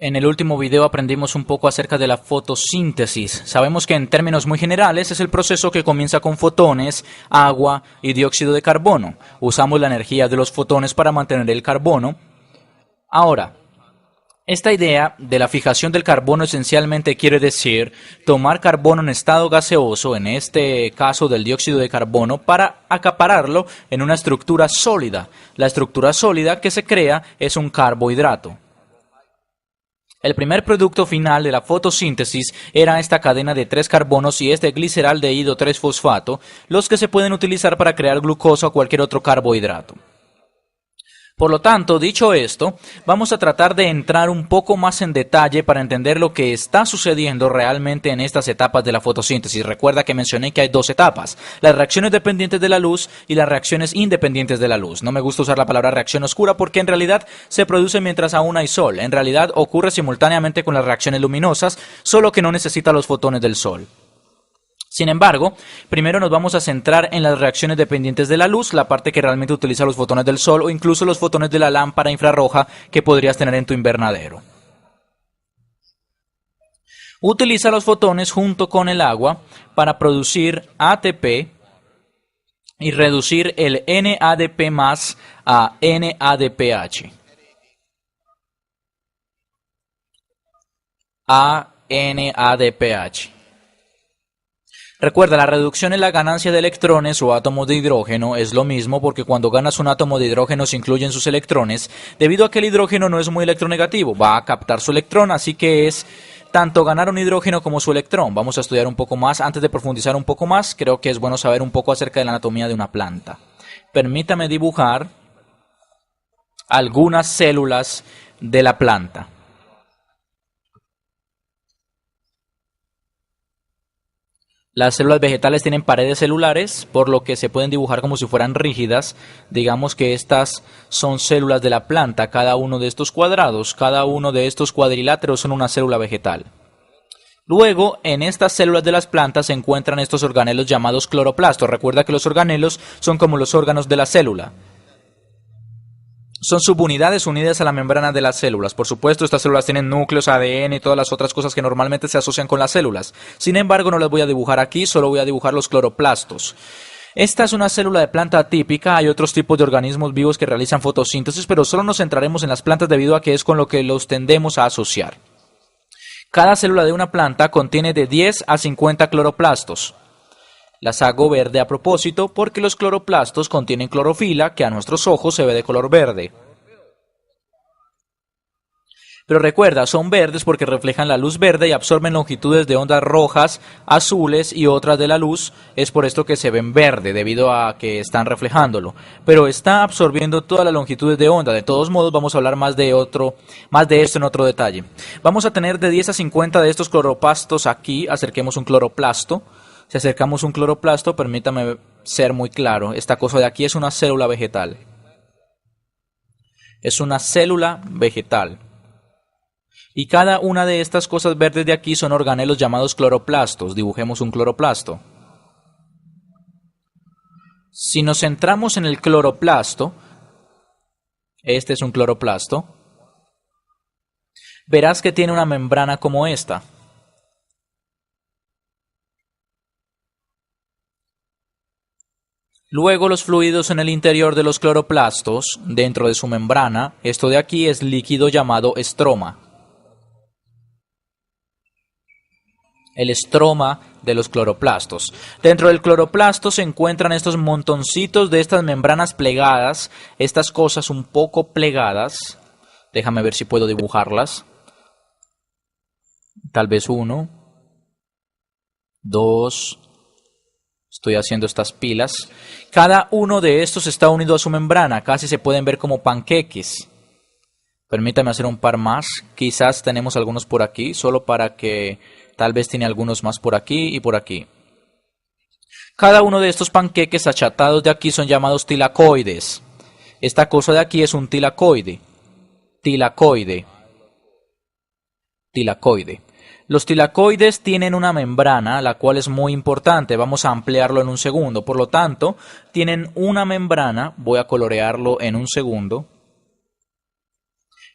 En el último video aprendimos un poco acerca de la fotosíntesis. Sabemos que en términos muy generales es el proceso que comienza con fotones, agua y dióxido de carbono. Usamos la energía de los fotones para mantener el carbono. Ahora, esta idea de la fijación del carbono esencialmente quiere decir tomar carbono en estado gaseoso, en este caso del dióxido de carbono, para acapararlo en una estructura sólida. La estructura sólida que se crea es un carbohidrato. El primer producto final de la fotosíntesis era esta cadena de 3 carbonos y este gliceraldehído 3-fosfato, los que se pueden utilizar para crear glucosa o cualquier otro carbohidrato. Por lo tanto, dicho esto, vamos a tratar de entrar un poco más en detalle para entender lo que está sucediendo realmente en estas etapas de la fotosíntesis. Recuerda que mencioné que hay dos etapas, las reacciones dependientes de la luz y las reacciones independientes de la luz. No me gusta usar la palabra reacción oscura porque en realidad se produce mientras aún hay sol. En realidad ocurre simultáneamente con las reacciones luminosas, solo que no necesita los fotones del sol. Sin embargo, primero nos vamos a centrar en las reacciones dependientes de la luz, la parte que realmente utiliza los fotones del sol o incluso los fotones de la lámpara infrarroja que podrías tener en tu invernadero. Utiliza los fotones junto con el agua para producir ATP y reducir el NADP+ a NADPH. A NADPH. Recuerda, la reducción en la ganancia de electrones o átomos de hidrógeno es lo mismo porque cuando ganas un átomo de hidrógeno se incluyen sus electrones, debido a que el hidrógeno no es muy electronegativo, va a captar su electrón, así que es tanto ganar un hidrógeno como su electrón. Vamos a estudiar un poco más, antes de profundizar un poco más, creo que es bueno saber un poco acerca de la anatomía de una planta. Permítame dibujar algunas células de la planta. Las células vegetales tienen paredes celulares, por lo que se pueden dibujar como si fueran rígidas. Digamos que estas son células de la planta, cada uno de estos cuadrados, cada uno de estos cuadriláteros son una célula vegetal. Luego, en estas células de las plantas se encuentran estos organelos llamados cloroplastos. Recuerda que los organelos son como los órganos de la célula. Son subunidades unidas a la membrana de las células. Por supuesto, estas células tienen núcleos, ADN y todas las otras cosas que normalmente se asocian con las células. Sin embargo, no las voy a dibujar aquí, solo voy a dibujar los cloroplastos. Esta es una célula de planta típica. Hay otros tipos de organismos vivos que realizan fotosíntesis, pero solo nos centraremos en las plantas debido a que es con lo que los tendemos a asociar. Cada célula de una planta contiene de 10 a 50 cloroplastos. Las hago verde a propósito porque los cloroplastos contienen clorofila que a nuestros ojos se ve de color verde. Pero recuerda, son verdes porque reflejan la luz verde y absorben longitudes de ondas rojas, azules y otras de la luz. Es por esto que se ven verde, debido a que están reflejándolo. Pero está absorbiendo todas las longitudes de onda. De todos modos, vamos a hablar más de esto en otro detalle. Vamos a tener de 10 a 50 de estos cloroplastos aquí. Acerquemos un cloroplasto. Si acercamos un cloroplasto, permítame ser muy claro, esta cosa de aquí es una célula vegetal. Es una célula vegetal. Y cada una de estas cosas verdes de aquí son organelos llamados cloroplastos. Dibujemos un cloroplasto. Si nos centramos en el cloroplasto, este es un cloroplasto, verás que tiene una membrana como esta. Luego los fluidos en el interior de los cloroplastos, dentro de su membrana, esto de aquí es líquido llamado estroma. El estroma de los cloroplastos. Dentro del cloroplasto se encuentran estos montoncitos de estas membranas plegadas, estas cosas un poco plegadas. Déjame ver si puedo dibujarlas. Tal vez 1, 2... Estoy haciendo estas pilas. Cada uno de estos está unido a su membrana. Casi se pueden ver como panqueques. Permítame hacer un par más. Quizás tenemos algunos por aquí. Solo para que tal vez tiene algunos más por aquí y por aquí. Cada uno de estos panqueques achatados de aquí son llamados tilacoides. Esta cosa de aquí es un tilacoide. Tilacoide. Tilacoide. Los tilacoides tienen una membrana, la cual es muy importante. Vamos a ampliarlo en un segundo. Por lo tanto, tienen una membrana. Voy a colorearlo en un segundo.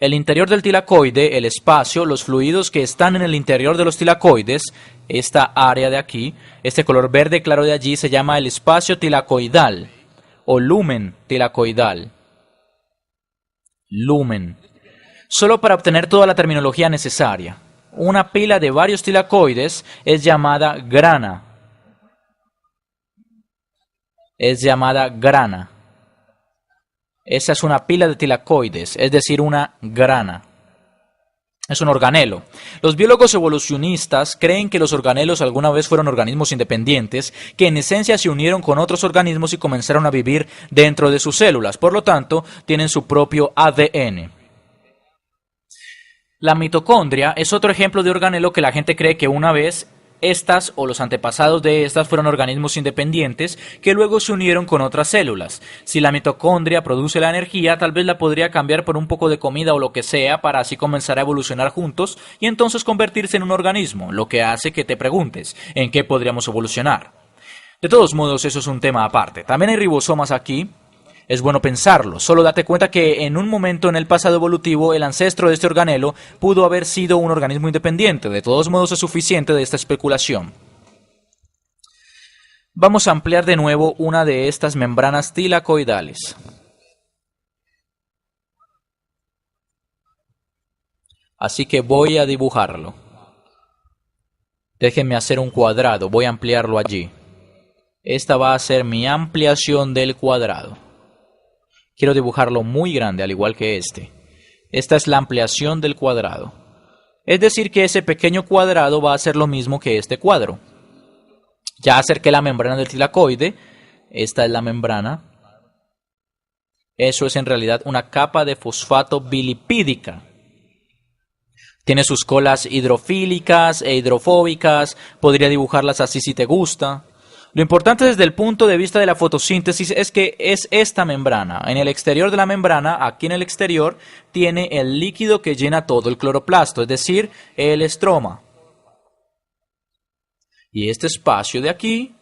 El interior del tilacoide, el espacio, los fluidos que están en el interior de los tilacoides, esta área de aquí, este color verde claro de allí se llama el espacio tilacoidal o lumen tilacoidal. Lumen. Solo para obtener toda la terminología necesaria. Una pila de varios tilacoides es llamada grana. Es llamada grana. Esa es una pila de tilacoides, es decir, una grana. Es un organelo. Los biólogos evolucionistas creen que los organelos alguna vez fueron organismos independientes que en esencia se unieron con otros organismos y comenzaron a vivir dentro de sus células. Por lo tanto, tienen su propio ADN. La mitocondria es otro ejemplo de organelo que la gente cree que una vez estas o los antepasados de estas fueron organismos independientes que luego se unieron con otras células. Si la mitocondria produce la energía, tal vez la podría cambiar por un poco de comida o lo que sea para así comenzar a evolucionar juntos y entonces convertirse en un organismo, lo que hace que te preguntes, ¿en qué podríamos evolucionar? De todos modos, eso es un tema aparte. También hay ribosomas aquí. Es bueno pensarlo, solo date cuenta que en un momento en el pasado evolutivo el ancestro de este organelo pudo haber sido un organismo independiente, de todos modos es suficiente de esta especulación. Vamos a ampliar de nuevo una de estas membranas tilacoidales. Así que voy a dibujarlo. Déjenme hacer un cuadrado, voy a ampliarlo allí. Esta va a ser mi ampliación del cuadrado. Quiero dibujarlo muy grande, al igual que este. Esta es la ampliación del cuadrado. Es decir, que ese pequeño cuadrado va a ser lo mismo que este cuadro. Ya acerqué la membrana del tilacoide. Esta es la membrana. Eso es en realidad una capa de fosfato bilipídica. Tiene sus colas hidrofílicas e hidrofóbicas. Podría dibujarlas así si te gusta. Lo importante desde el punto de vista de la fotosíntesis es que es esta membrana. En el exterior de la membrana, aquí en el exterior, tiene el líquido que llena todo el cloroplasto, es decir, el estroma. Y este espacio de aquí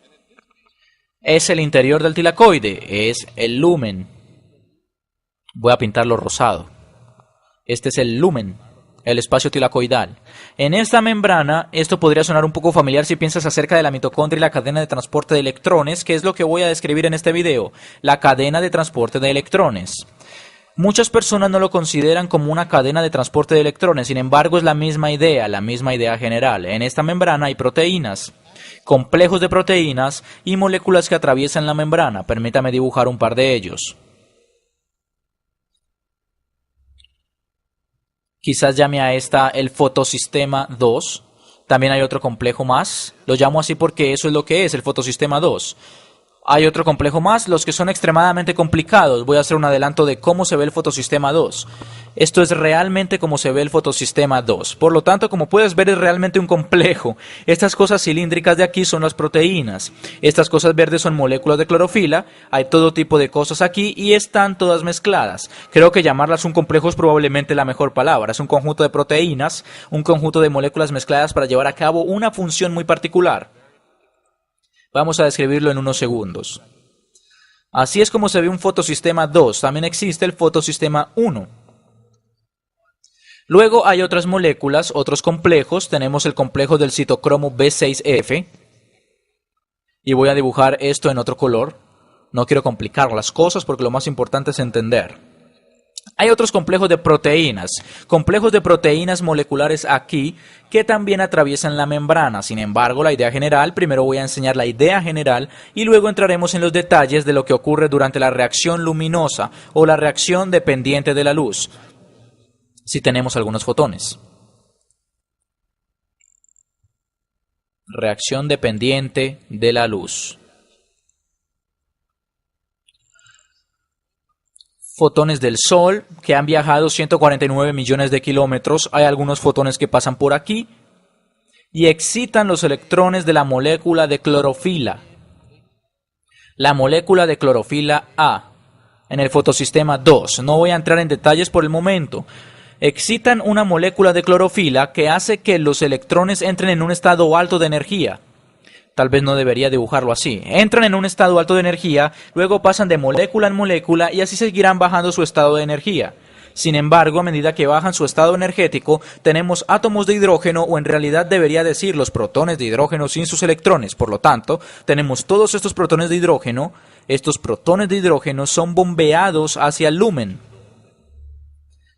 es el interior del tilacoide, es el lumen. Voy a pintarlo rosado. Este es el lumen. El espacio tilacoidal. En esta membrana, esto podría sonar un poco familiar si piensas acerca de la mitocondria y la cadena de transporte de electrones, que es lo que voy a describir en este video, la cadena de transporte de electrones. Muchas personas no lo consideran como una cadena de transporte de electrones, sin embargo es la misma idea general. En esta membrana hay proteínas, complejos de proteínas y moléculas que atraviesan la membrana. Permítame dibujar un par de ellos. Quizás llame a esta el fotosistema 2. También hay otro complejo más. Lo llamo así porque eso es lo que es el fotosistema 2. Hay otro complejo más, los que son extremadamente complicados. Voy a hacer un adelanto de cómo se ve el fotosistema 2. Esto es realmente como se ve el fotosistema 2. Por lo tanto, como puedes ver, es realmente un complejo. Estas cosas cilíndricas de aquí son las proteínas. Estas cosas verdes son moléculas de clorofila. Hay todo tipo de cosas aquí y están todas mezcladas. Creo que llamarlas un complejo es probablemente la mejor palabra. Es un conjunto de proteínas, un conjunto de moléculas mezcladas para llevar a cabo una función muy particular. Vamos a describirlo en unos segundos. Así es como se ve un fotosistema 2. También existe el fotosistema 1. Luego hay otras moléculas, otros complejos. Tenemos el complejo del citocromo B6F. Y voy a dibujar esto en otro color. No quiero complicar las cosas porque lo más importante es entender. Hay otros complejos de proteínas moleculares aquí que también atraviesan la membrana. Sin embargo, la idea general, primero voy a enseñar la idea general y luego entraremos en los detalles de lo que ocurre durante la reacción luminosa o la reacción dependiente de la luz, si tenemos algunos fotones. Reacción dependiente de la luz. Fotones del Sol que han viajado 149 millones de kilómetros. Hay algunos fotones que pasan por aquí y excitan los electrones de la molécula de clorofila. La molécula de clorofila A en el fotosistema 2. No voy a entrar en detalles por el momento. Excitan una molécula de clorofila que hace que los electrones entren en un estado alto de energía. Tal vez no debería dibujarlo así. Entran en un estado alto de energía, luego pasan de molécula en molécula y así seguirán bajando su estado de energía. Sin embargo, a medida que bajan su estado energético, tenemos átomos de hidrógeno, o en realidad debería decir los protones de hidrógeno sin sus electrones. Por lo tanto, tenemos todos estos protones de hidrógeno. Estos protones de hidrógeno son bombeados hacia el lumen.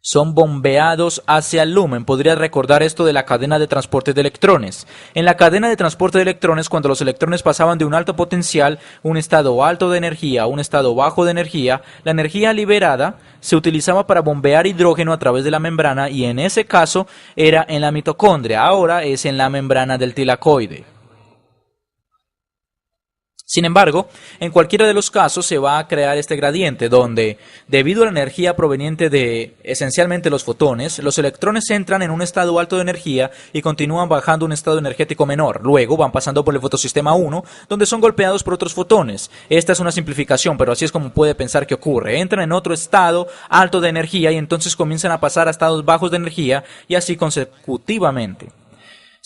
Son bombeados hacia el lumen. Podrías recordar esto de la cadena de transporte de electrones. En la cadena de transporte de electrones, cuando los electrones pasaban de un alto potencial, un estado alto de energía, a un estado bajo de energía, la energía liberada se utilizaba para bombear hidrógeno a través de la membrana, y en ese caso era en la mitocondria. Ahora es en la membrana del tilacoide. Sin embargo, en cualquiera de los casos se va a crear este gradiente donde, debido a la energía proveniente de esencialmente los fotones, los electrones entran en un estado alto de energía y continúan bajando a un estado energético menor. Luego van pasando por el fotosistema 1, donde son golpeados por otros fotones. Esta es una simplificación, pero así es como puede pensar que ocurre. Entran en otro estado alto de energía y entonces comienzan a pasar a estados bajos de energía, y así consecutivamente.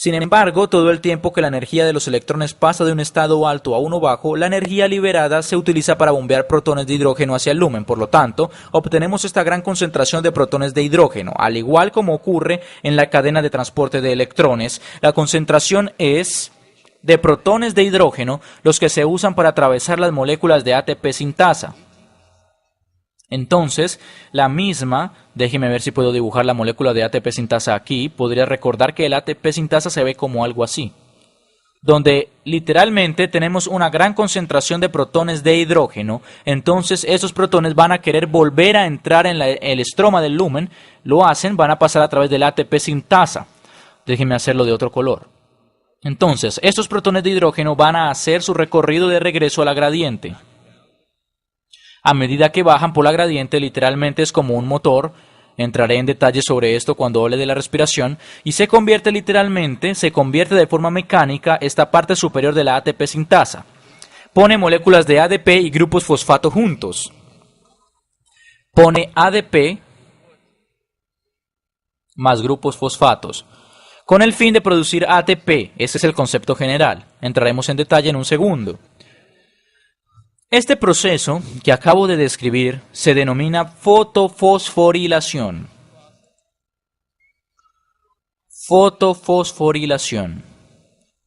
Sin embargo, todo el tiempo que la energía de los electrones pasa de un estado alto a uno bajo, la energía liberada se utiliza para bombear protones de hidrógeno hacia el lumen. Por lo tanto, obtenemos esta gran concentración de protones de hidrógeno. Al igual como ocurre en la cadena de transporte de electrones, la concentración es de protones de hidrógeno los que se usan para atravesar las moléculas de ATP sintasa. Entonces, la misma, déjeme ver si puedo dibujar la molécula de ATP sintasa aquí. Podría recordar que el ATP sintasa se ve como algo así, donde literalmente tenemos una gran concentración de protones de hidrógeno. Entonces esos protones van a querer volver a entrar en el estroma del lumen. Lo hacen, van a pasar a través del ATP sintasa. Déjenme hacerlo de otro color. Entonces, estos protones de hidrógeno van a hacer su recorrido de regreso a la gradiente. A medida que bajan por la gradiente, literalmente es como un motor. Entraré en detalle sobre esto cuando hable de la respiración. Y se convierte de forma mecánica esta parte superior de la ATP sintasa. Pone moléculas de ADP y grupos fosfato juntos. Pone ADP más grupos fosfatos, con el fin de producir ATP. Ese es el concepto general. Entraremos en detalle en un segundo. Este proceso que acabo de describir se denomina fotofosforilación. Fotofosforilación.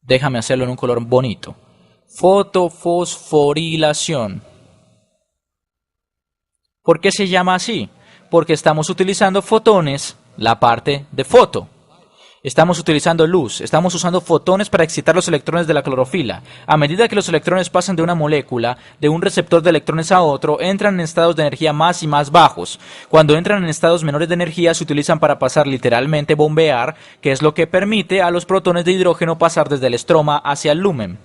Déjame hacerlo en un color bonito. Fotofosforilación. ¿Por qué se llama así? Porque estamos utilizando fotones, la parte de foto. Estamos utilizando luz, estamos usando fotones para excitar los electrones de la clorofila. A medida que los electrones pasan de una molécula, de un receptor de electrones a otro, entran en estados de energía más y más bajos. Cuando entran en estados menores de energía, se utilizan para pasar, literalmente bombear, que es lo que permite a los protones de hidrógeno pasar desde el estroma hacia el lumen.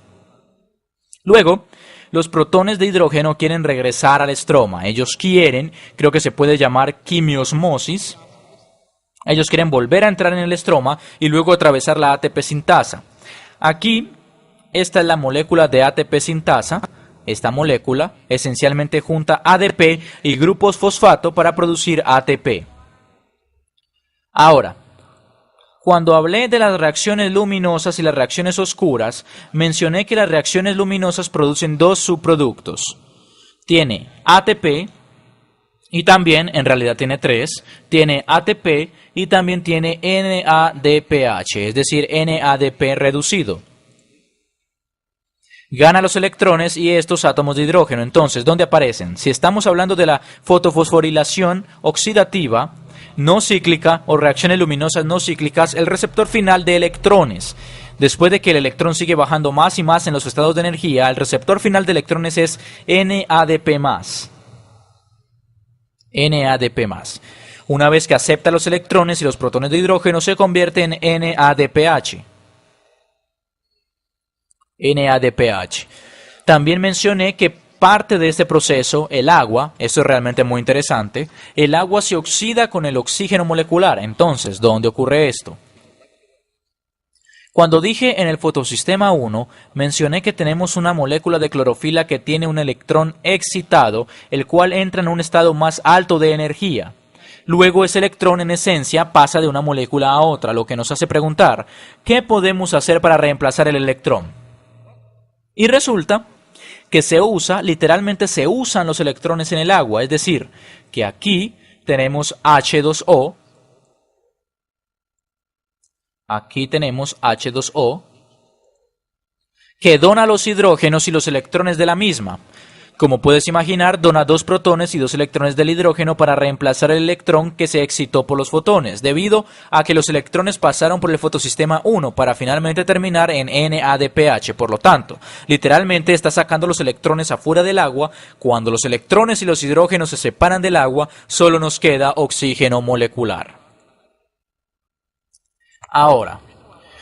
Luego, los protones de hidrógeno quieren regresar al estroma. Ellos quieren, creo que se puede llamar quimiosmosis. Ellos quieren volver a entrar en el estroma y luego atravesar la ATP sintasa. Aquí, esta es la molécula de ATP sintasa. Esta molécula esencialmente junta ADP y grupos fosfato para producir ATP. Ahora, cuando hablé de las reacciones luminosas y las reacciones oscuras, mencioné que las reacciones luminosas producen dos subproductos. Tiene ATP, y también, en realidad tiene tres, tiene ATP y también tiene NADPH, es decir, NADP reducido. Gana los electrones y estos átomos de hidrógeno. Entonces, ¿dónde aparecen? Si estamos hablando de la fotofosforilación oxidativa, no cíclica, o reacciones luminosas no cíclicas, el receptor final de electrones. Después de que el electrón sigue bajando más y más en los estados de energía, el receptor final de electrones es NADP+. NADP+. Una vez que acepta los electrones y los protones de hidrógeno, se convierte en NADPH. NADPH. También mencioné que parte de este proceso, el agua, esto es realmente muy interesante, el agua se oxida con el oxígeno molecular. Entonces, ¿dónde ocurre esto? Cuando dije en el fotosistema 1, mencioné que tenemos una molécula de clorofila que tiene un electrón excitado, el cual entra en un estado más alto de energía. Luego ese electrón en esencia pasa de una molécula a otra, lo que nos hace preguntar, ¿qué podemos hacer para reemplazar el electrón? Y resulta que literalmente se usan los electrones en el agua, es decir, que aquí tenemos H2O. Aquí tenemos H2O, que dona los hidrógenos y los electrones de la misma. Como puedes imaginar, dona 2 protones y 2 electrones del hidrógeno para reemplazar el electrón que se excitó por los fotones, debido a que los electrones pasaron por el fotosistema 1 para finalmente terminar en NADPH. Por lo tanto, literalmente está sacando los electrones afuera del agua. Cuando los electrones y los hidrógenos se separan del agua, solo nos queda oxígeno molecular. Ahora,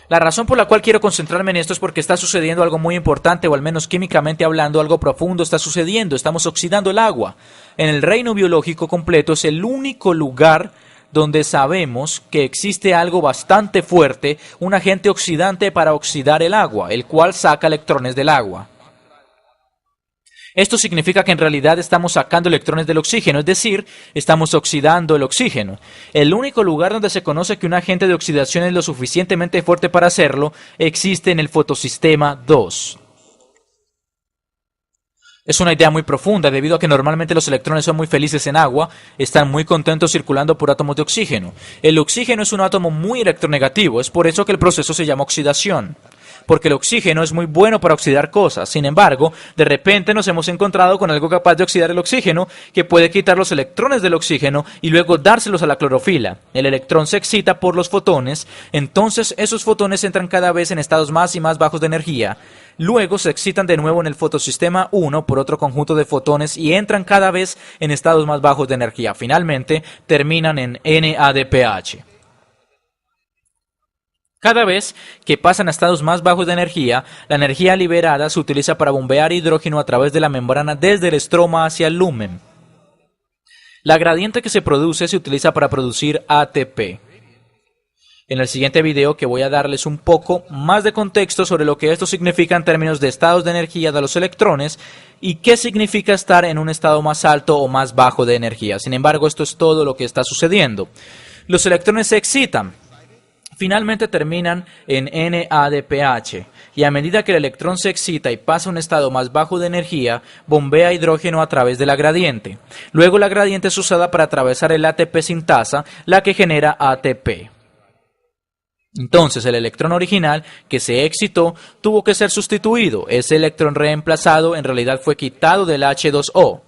la razón por la cual quiero concentrarme en esto es porque está sucediendo algo muy importante, o al menos químicamente hablando, algo profundo está sucediendo. Estamos oxidando el agua. En el reino biológico completo es el único lugar donde sabemos que existe algo bastante fuerte, un agente oxidante para oxidar el agua, el cual saca electrones del agua. Esto significa que en realidad estamos sacando electrones del oxígeno, es decir, estamos oxidando el oxígeno. El único lugar donde se conoce que un agente de oxidación es lo suficientemente fuerte para hacerlo existe en el fotosistema 2. Es una idea muy profunda debido a que normalmente los electrones son muy felices en agua, están muy contentos circulando por átomos de oxígeno. El oxígeno es un átomo muy electronegativo, es por eso que el proceso se llama oxidación. Porque el oxígeno es muy bueno para oxidar cosas. Sin embargo, de repente nos hemos encontrado con algo capaz de oxidar el oxígeno, que puede quitar los electrones del oxígeno y luego dárselos a la clorofila. El electrón se excita por los fotones, entonces esos fotones entran cada vez en estados más y más bajos de energía. Luego se excitan de nuevo en el fotosistema 1 por otro conjunto de fotones y entran cada vez en estados más bajos de energía. Finalmente, terminan en NADPH. Cada vez que pasan a estados más bajos de energía, la energía liberada se utiliza para bombear hidrógeno a través de la membrana desde el estroma hacia el lumen. La gradiente que se produce se utiliza para producir ATP. En el siguiente video que voy a darles un poco más de contexto sobre lo que esto significa en términos de estados de energía de los electrones y qué significa estar en un estado más alto o más bajo de energía. Sin embargo, esto es todo lo que está sucediendo. Los electrones se excitan. Finalmente terminan en NADPH, y a medida que el electrón se excita y pasa a un estado más bajo de energía, bombea hidrógeno a través de la gradiente. Luego la gradiente es usada para atravesar el ATP sintasa, la que genera ATP. Entonces el electrón original que se excitó tuvo que ser sustituido. Ese electrón reemplazado en realidad fue quitado del H2O.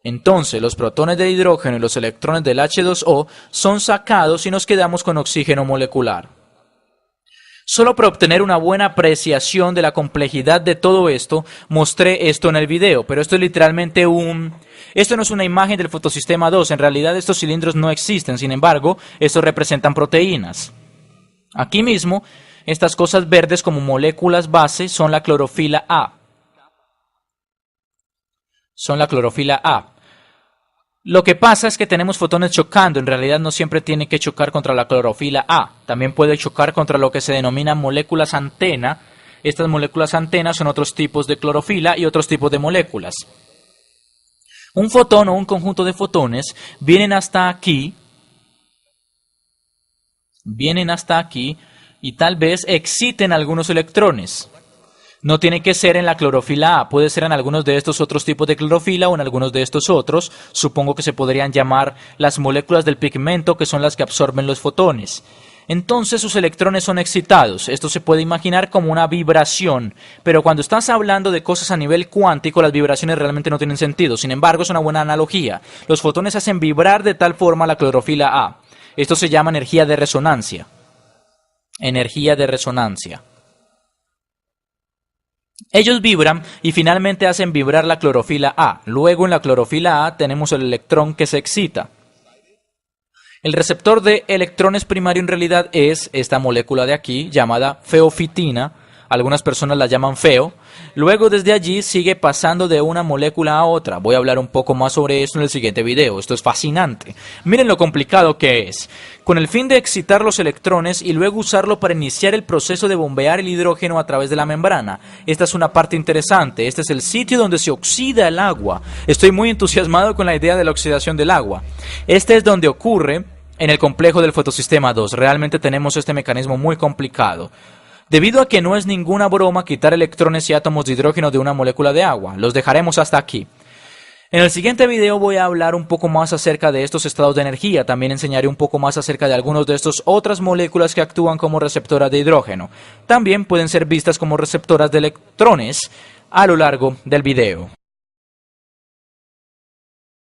Entonces, los protones de hidrógeno y los electrones del H2O son sacados y nos quedamos con oxígeno molecular. Solo para obtener una buena apreciación de la complejidad de todo esto, mostré esto en el video, pero esto es literalmente Esto no es una imagen del fotosistema 2, en realidad estos cilindros no existen, sin embargo, estos representan proteínas. Aquí mismo, estas cosas verdes como moléculas base son la clorofila A. Lo que pasa es que tenemos fotones chocando, en realidad no siempre tiene que chocar contra la clorofila A, también puede chocar contra lo que se denomina moléculas antena. Estas moléculas antena son otros tipos de clorofila y otros tipos de moléculas. Un fotón o un conjunto de fotones vienen hasta aquí y tal vez exciten algunos electrones. No tiene que ser en la clorofila A, puede ser en algunos de estos otros tipos de clorofila o en algunos de estos otros. Supongo que se podrían llamar las moléculas del pigmento, que son las que absorben los fotones. Entonces sus electrones son excitados. Esto se puede imaginar como una vibración, pero cuando estás hablando de cosas a nivel cuántico, las vibraciones realmente no tienen sentido. Sin embargo, es una buena analogía. Los fotones hacen vibrar de tal forma la clorofila A. Esto se llama energía de resonancia. Energía de resonancia. Ellos vibran y finalmente hacen vibrar la clorofila A. Luego en la clorofila A tenemos el electrón que se excita. El receptor de electrones primario en realidad es esta molécula de aquí llamada feofitina. Algunas personas la llaman feo. Luego desde allí sigue pasando de una molécula a otra. Voy a hablar un poco más sobre esto en el siguiente video. Esto es fascinante. Miren lo complicado que es. Con el fin de excitar los electrones y luego usarlo para iniciar el proceso de bombear el hidrógeno a través de la membrana. Esta es una parte interesante. Este es el sitio donde se oxida el agua. Estoy muy entusiasmado con la idea de la oxidación del agua. Este es donde ocurre en el complejo del fotosistema 2. Realmente tenemos este mecanismo muy complicado. Debido a que no es ninguna broma quitar electrones y átomos de hidrógeno de una molécula de agua, los dejaremos hasta aquí. En el siguiente video voy a hablar un poco más acerca de estos estados de energía. También enseñaré un poco más acerca de algunos de estos otras moléculas que actúan como receptoras de hidrógeno. También pueden ser vistas como receptoras de electrones a lo largo del video.